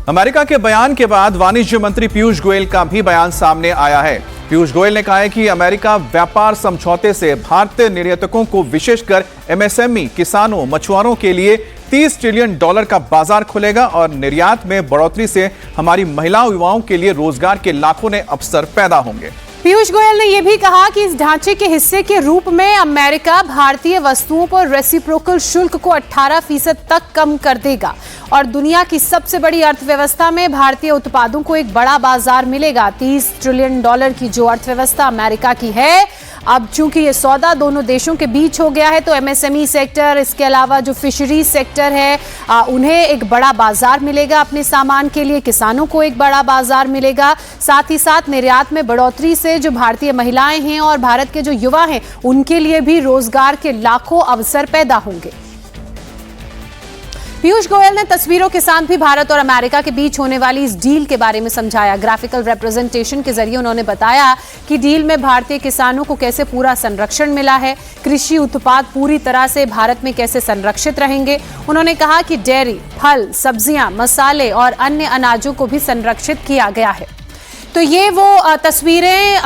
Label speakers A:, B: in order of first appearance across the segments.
A: America के बयान के बाद वाणिज्य मंत्री पीयूष गोयल का भी बयान सामने आया है। पीयूष गोयल ने कहा है कि अमेरिका व्यापार समझौते से भारतीय निर्यातकों को, विशेषकर एमएसएमई, किसानों, मछुआरों के लिए $30 ट्रिलियन का बाजार खुलेगा और निर्यात में बढ़ोतरी से हमारी महिलाओं, युवाओं के लिए रोजगार के लाखों नए अवसर पैदा होंगे।
B: पीयूष गोयल ने यह भी कहा कि इस ढांचे के हिस्से के रूप में अमेरिका भारतीय वस्तुओं पर रेसिप्रोकल शुल्क को 18% तक कम कर देगा और दुनिया की सबसे बड़ी अर्थव्यवस्था में भारतीय उत्पादों को एक बड़ा बाजार मिलेगा। $30 ट्रिलियन की जो अर्थव्यवस्था अमेरिका की है, अब चूंकि ये सौदा दोनों देशों के बीच हो गया है, तो एमएसएमई सेक्टर, इसके अलावा जो फिशरीज सेक्टर है, उन्हें एक बड़ा बाजार मिलेगा अपने सामान के लिए, किसानों को एक बड़ा बाजार मिलेगा। साथ ही साथ निर्यात में बढ़ोतरी से जो भारतीय महिलाएं हैं और भारत के जो युवा हैं, उनके लिए भी रोजगार के लाखों अवसर पैदा होंगे। पीयूष गोयल ने तस्वीरों के साथ भी भारत और अमेरिका के बीच होने वाली इस डील के बारे में समझाया। ग्राफिकल रिप्रेजेंटेशन के जरिए उन्होंने बताया कि डील में भारतीय किसानों को कैसे पूरा संरक्षण मिला है, कृषि उत्पाद पूरी तरह से भारत में कैसे संरक्षित रहेंगे। उन्होंने कहा कि डेयरी, फल, सब्जियां, मसाले और अन्य अनाजों को भी संरक्षित किया गया है। तो ये वो तस्वीरें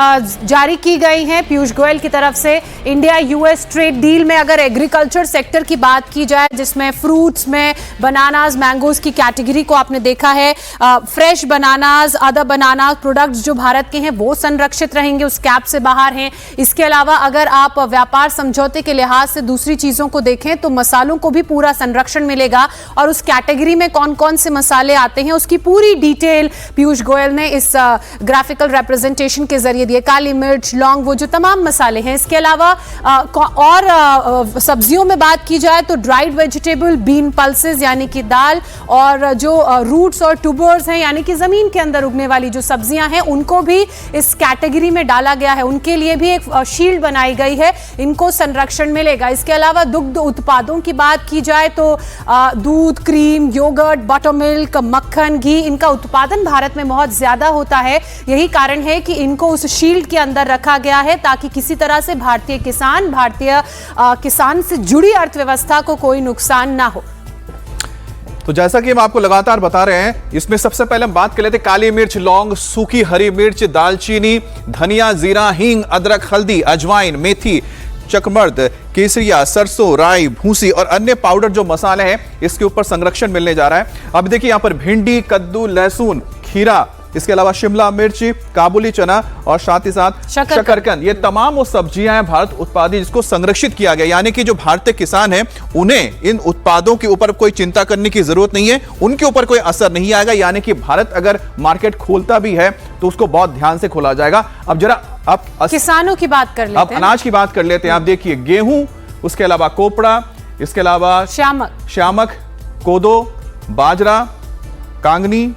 B: जारी की गई हैं पीयूष गोयल की तरफ से। इंडिया यूएस ट्रेड डील में अगर एग्रीकल्चर सेक्टर की बात की जाए, जिसमें फ्रूट्स में बनानाज, मैंगोज की कैटेगरी को आपने देखा है, फ्रेश बनानाज, अदर बनाना प्रोडक्ट्स जो भारत के हैं वो संरक्षित रहेंगे, उस कैप से बाहर हैं। इसके अलावा अगर आप व्यापार समझौते के लिहाज से दूसरी चीजों को देखें तो मसालों को भी पूरा संरक्षण मिलेगा और उस कैटेगरी में कौन कौन से मसाले आते हैं उसकी पूरी डिटेल पीयूष गोयल ने इस ग्राफिकल रिप्रेजेंटेशन के जरिए दिए। काली मिर्च, लौंग, वो जो तमाम मसाले हैं। इसके अलावा और सब्जियों में बात की जाए तो ड्राइड वेजिटेबल, बीन पल्सेस यानी कि दाल, और जो रूट्स और ट्यूबर्स हैं यानी कि जमीन के अंदर उगने वाली जो सब्जियां हैं, उनको भी इस कैटेगरी में डाला गया है। उनके लिए भी एक शील्ड बनाई गई है, इनको संरक्षण मिलेगा। इसके अलावा दुग्ध उत्पादों की बात की जाए तो दूध, क्रीम, योगर्ट, बटर मिल्क, मक्खन, घी, इनका उत्पादन भारत में बहुत ज्यादा होता है। यही कारण है कि इनको उस शील्ड के अंदर रखा गया है ताकि किसी तरह से भारतीय किसान से जुड़ी अर्थव्यवस्था को कोई नुकसान ना हो।
A: तो जैसा कि हम आपको लगातार बता रहे हैं, इसमें सबसे पहले हम बात कर लेते हैं काली मिर्च, लौंग, सूखी हरी मिर्च, दालचीनी, धनिया, जीरा, हींग, अदरक, हल्दी, अजवाइन, मेथी, चकमर्द, केसरिया, सरसों, राई, भूसी और अन्य पाउडर जो मसाले हैं, इसके ऊपर संरक्षण मिलने जा रहा है। अब देखिए यहाँ पर भिंडी, कद्दू, लहसुन, खीरा, इसके अलावा शिमला मिर्च, काबुली चना और साथ ही साथ शकरकंद, ये तमाम वो सब्जियां हैं भारत उत्पादित जिसको संरक्षित किया गया। यानी कि जो भारतीय किसान हैं उन्हें इन उत्पादों के ऊपर कोई चिंता करने की जरूरत नहीं है, उनके ऊपर कोई असर नहीं आएगा। यानी कि भारत अगर मार्केट खोलता भी है तो उसको बहुत ध्यान से खोला जाएगा। अब जरा आप
B: किसानों की बात कर लेते हैं,
A: अब अनाज की बात कर लेते हैं। आप देखिए गेहूं, उसके अलावा कोपड़ा, इसके अलावा श्यामक, कोदो, बाजरा, कांगनी,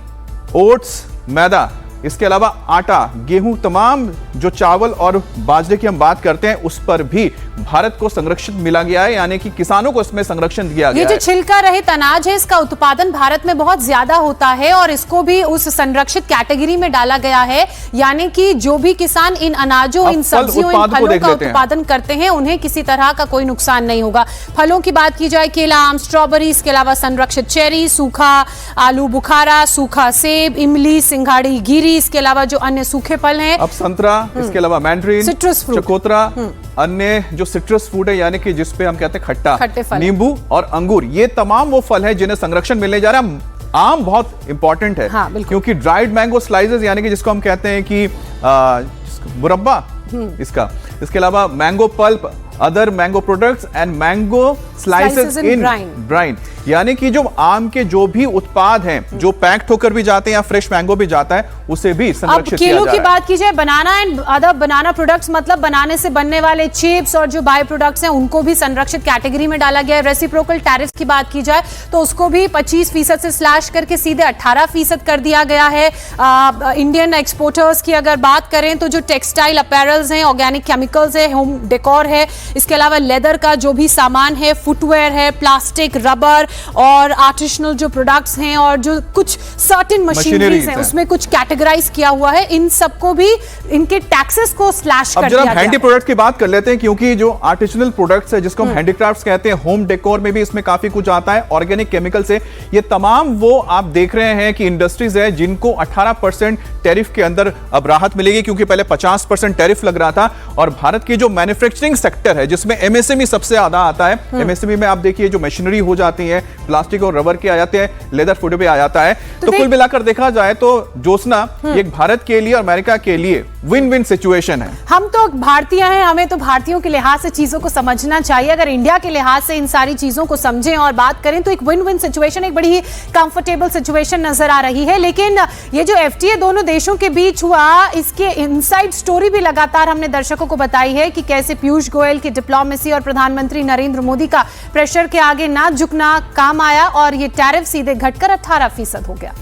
A: ओट्स, मैदा, इसके अलावा आटा, गेहूं, तमाम जो चावल और बाजरे की हम बात करते हैं उस पर भी भारत को संरक्षित मिला गया है। यानी कि किसानों को इसमें संरक्षण दिया गया है।
B: ये जो छिलका रहित अनाज है, इसका उत्पादन भारत में बहुत ज्यादा होता है और इसको भी उस संरक्षित कैटेगरी में डाला गया है। यानी कि जो भी किसान इन अनाजों, इन सब्जियों, इन फलों का उत्पादन करते हैं, उन्हें किसी तरह का कोई नुकसान नहीं होगा। फलों की बात की जाए, केला, आम, स्ट्रॉबेरी, इसके अलावा संरक्षित चेरी, सूखा आलू बुखारा, सूखा सेब, इमली, सिंघाड़ी, गिरी, इसके अलावा जो अन्य सूखे फल हैं,
A: अब संतरा, इसके अलावा मैंड्रीन,
B: सिट्रस फ्रूट,
A: चकोतरा, अन्य जो सिट्रस फ्रूट है यानी कि जिसपे हम कहते हैं खट्टा, नींबू और अंगूर, ये तमाम वो फल है जिन्हें संरक्षण मिलने जा रहा है। आम बहुत इंपॉर्टेंट है, हाँ, क्योंकि ड्राइड मैंगो स्लाइसेस यानी कि जिसको हम कहते हैं कि मुरब्बा इसका, इसके अलावा mango pulp, other mango products and mango slices in brine, यानी कि जो आम के जो भी उत्पाद हैं जो पैक्ड होकर भी जाते हैं या फ्रेश मैंगो भी जाता है, उसे भी संरक्षित किया जा रहा है।
B: की बात की जाए, बनाना एंड अदर बनाना प्रोडक्ट्स, मतलब बनाने से बनने वाले चिप्स और जो बाय प्रोडक्ट्स हैं, उनको भी संरक्षित कैटेगरी में डाला गया है। रेसिप्रोकल टैरिफ की बात की जाए तो उसको भी 25% से स्लैश करके सीधे 18% कर दिया गया है। इंडियन एक्सपोर्टर्स की अगर बात करें तो जो टेक्सटाइल अपैरल्स हैं, ऑर्गेनिक केमिकल्स है, होम डेकोर है, इसके अलावा लेदर का जो भी सामान है, फुटवेयर है, प्लास्टिक, रबर और आर्टिसनल जो प्रोडक्ट्स हैं और जो कुछ सर्टेन मशीनरीज हैं उसमें कुछ कैटेगराइज किया हुआ है। इन सबको भी इनके टैक्सेस को स्लैश कर दिया गया है।
A: हैंडी प्रोडक्ट की बात कर लेते हैं, क्योंकि जो आर्टिसनल प्रोडक्ट्स है जिसको हम हैंडीक्राफ्ट्स कहते हैं, होम डेकोर में भी इसमें काफी कुछ आता है, ऑर्गेनिक केमिकल से। ये तमाम वो आप देख रहे हैं कि इंडस्ट्रीज है जिनको 18% टैरिफ के अंदर अब राहत मिलेगी, क्योंकि पहले 50% टैरिफ लग रहा था। और भारत की जो मैन्युफैक्चरिंग सेक्टर है जिसमें एमएसएमई सबसे ज्यादा आता है, एमएसएमई में आप देखिए जो मशीनरी हो जाती है, प्लास्टिक और रबर के आ जाते हैं, लेदर फुट पे आ जाता है। तो कुल मिलाकर देखा जाए तो ज्योत्सना एक भारत के लिए और अमेरिका के लिए विन विन सिचुएशन है।
B: हम तो भारतीय हैं, हमें तो भारतीयों के लिहाज से चीजों को समझना चाहिए। अगर इंडिया के लिहाज से इन सारी चीजों को समझें और बात करें तो एक विन विन सिचुएशन, एक बड़ी ही कंफर्टेबल सिचुएशन नजर आ रही है। लेकिन ये जो एफटीए दोनों देशों के बीच हुआ, इसके इनसाइड स्टोरी भी लगातार हमने दर्शकों को बताई है कि कैसे पीयूष गोयल की डिप्लोमेसी और प्रधानमंत्री नरेंद्र मोदी का प्रेशर के आगे ना झुकना काम आया और ये टैरिफ सीधे घटकर 18% हो गया।